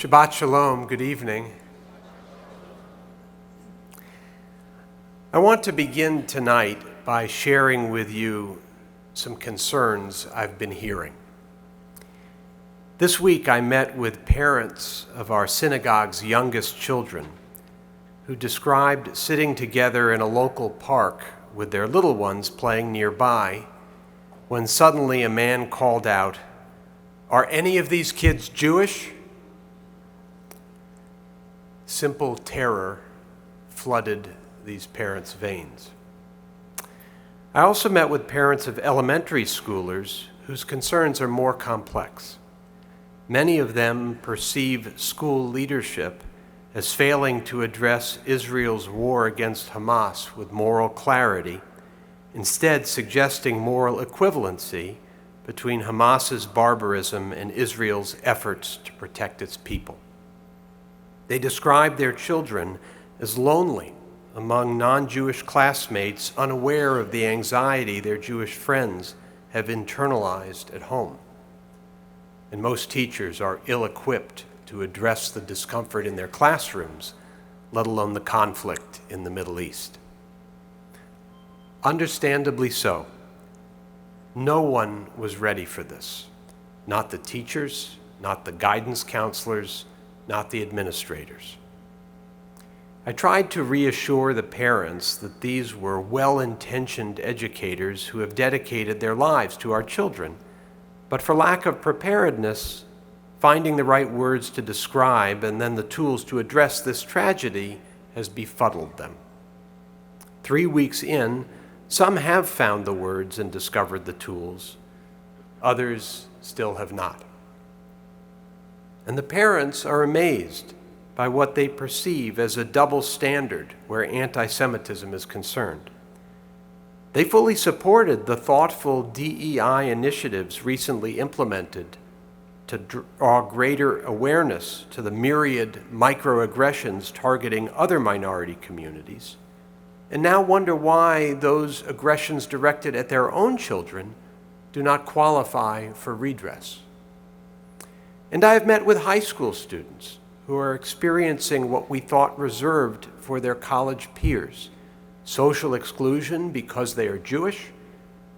Shabbat Shalom, good evening. I want to begin tonight by sharing with you some concerns I've been hearing. This week I met with parents of our synagogue's youngest children who described sitting together in a local park with their little ones playing nearby when suddenly a man called out, "Are any of these kids Jewish?" Simple terror flooded these parents' veins. I also met with parents of elementary schoolers whose concerns are more complex. Many of them perceive school leadership as failing to address Israel's war against Hamas with moral clarity, instead suggesting moral equivalency between Hamas's barbarism and Israel's efforts to protect its people. They describe their children as lonely among non-Jewish classmates, unaware of the anxiety their Jewish friends have internalized at home. And most teachers are ill-equipped to address the discomfort in their classrooms, let alone the conflict in the Middle East. Understandably so. No one was ready for this. Not the teachers, not the guidance counselors, not the administrators. I tried to reassure the parents that these were well-intentioned educators who have dedicated their lives to our children, but for lack of preparedness, finding the right words to describe and then the tools to address this tragedy has befuddled them. 3 weeks in, some have found the words and discovered the tools. Others still have not. And the parents are amazed by what they perceive as a double standard where anti-Semitism is concerned. They fully supported the thoughtful DEI initiatives recently implemented to draw greater awareness to the myriad microaggressions targeting other minority communities, and now wonder why those aggressions directed at their own children do not qualify for redress. And I have met with high school students who are experiencing what we thought reserved for their college peers: social exclusion because they are Jewish,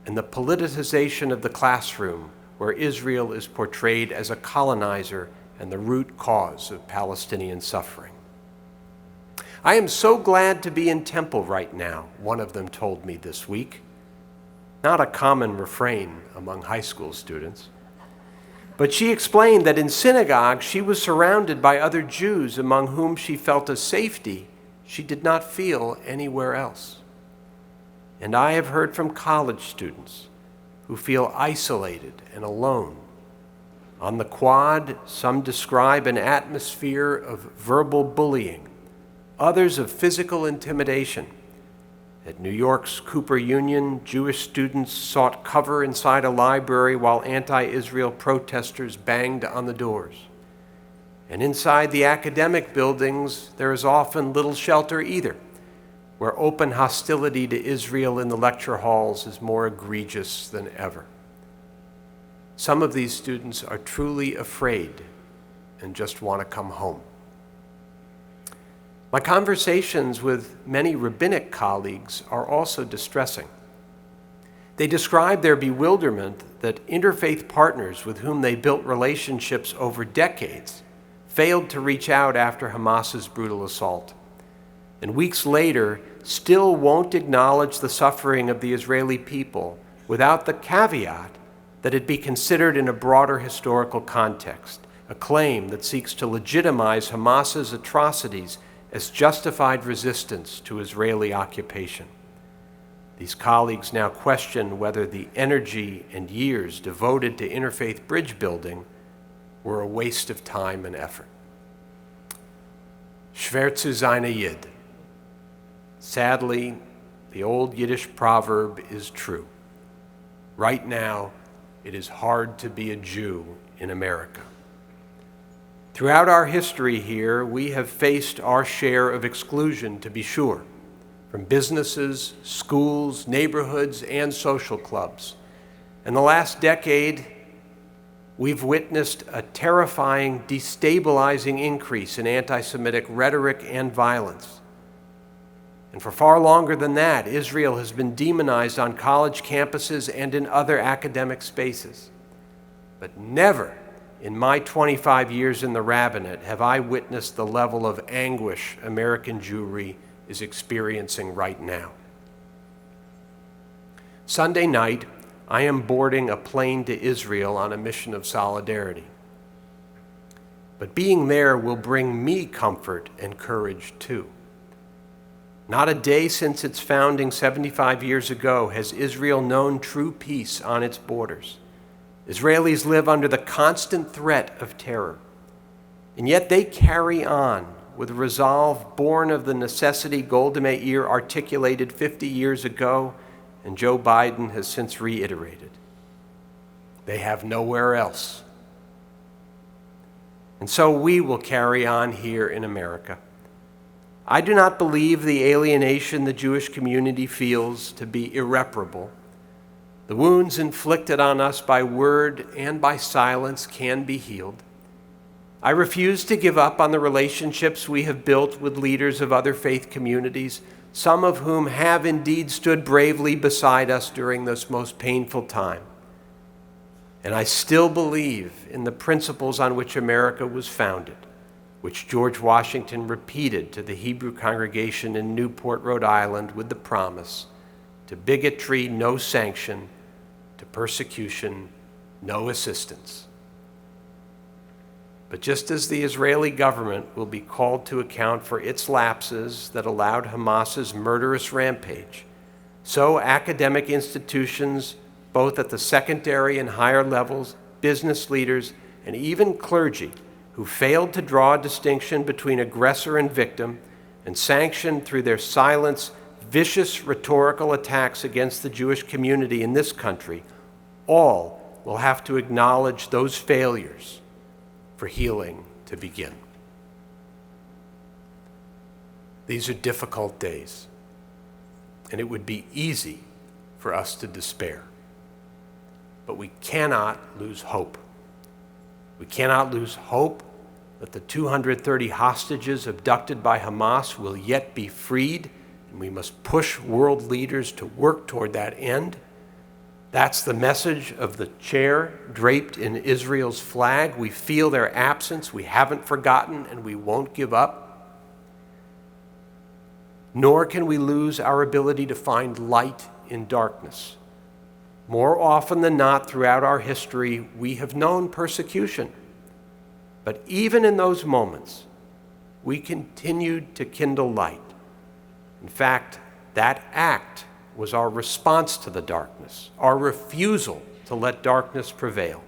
and the politicization of the classroom where Israel is portrayed as a colonizer and the root cause of Palestinian suffering. "I am so glad to be in temple right now," one of them told me this week. Not a common refrain among high school students. But she explained that in synagogue she was surrounded by other Jews among whom she felt a safety she did not feel anywhere else. And I have heard from college students who feel isolated and alone. On the quad, some describe an atmosphere of verbal bullying, others of physical intimidation. At New York's Cooper Union, Jewish students sought cover inside a library while anti-Israel protesters banged on the doors. And inside the academic buildings, there is often little shelter either, where open hostility to Israel in the lecture halls is more egregious than ever. Some of these students are truly afraid and just want to come home. My conversations with many rabbinic colleagues are also distressing. They describe their bewilderment that interfaith partners with whom they built relationships over decades failed to reach out after Hamas's brutal assault, and weeks later still won't acknowledge the suffering of the Israeli people without the caveat that it be considered in a broader historical context, a claim that seeks to legitimize Hamas's atrocities as justified resistance to Israeli occupation. These colleagues now question whether the energy and years devoted to interfaith bridge building were a waste of time and effort. Schwer zu sein a Yid. Sadly, the old Yiddish proverb is true. Right now, it is hard to be a Jew in America. Throughout our history here, we have faced our share of exclusion, to be sure, from businesses, schools, neighborhoods, and social clubs. In the last decade, We've witnessed a terrifying, destabilizing increase in anti-Semitic rhetoric and violence. And for far longer than that, Israel has been demonized on college campuses and in other academic spaces. But never in my 25 years in the rabbinate have I witnessed the level of anguish American Jewry is experiencing right now. Sunday night, I am boarding a plane to Israel on a mission of solidarity. But being there will bring me comfort and courage too. Not a day since its founding 75 years ago has Israel known true peace on its borders. Israelis live under the constant threat of terror, and yet they carry on with a resolve born of the necessity Golda Meir articulated 50 years ago, and Joe Biden has since reiterated. They have nowhere else. And so we will carry on here in America. I do not believe the alienation the Jewish community feels to be irreparable. The wounds inflicted on us by word and by silence can be healed. I refuse to give up on the relationships we have built with leaders of other faith communities, some of whom have indeed stood bravely beside us during this most painful time. And I still believe in the principles on which America was founded, which George Washington repeated to the Hebrew congregation in Newport, Rhode Island, with the promise: to bigotry, no sanction; to persecution, no assistance. But just as the Israeli government will be called to account for its lapses that allowed Hamas's murderous rampage, so academic institutions, both at the secondary and higher levels, business leaders, and even clergy, who failed to draw a distinction between aggressor and victim and sanctioned through their silence vicious rhetorical attacks against the Jewish community in this country, all will have to acknowledge those failures for healing to begin. These are difficult days, and it would be easy for us to despair. But we cannot lose hope. We cannot lose hope that the 230 hostages abducted by Hamas will yet be freed, and we must push world leaders to work toward that end. That's the message of the chair draped in Israel's flag. We feel their absence, we haven't forgotten, and we won't give up. Nor can we lose our ability to find light in darkness. More often than not throughout our history, we have known persecution. But even in those moments, we continued to kindle light. In fact, that act was our response to the darkness, our refusal to let darkness prevail.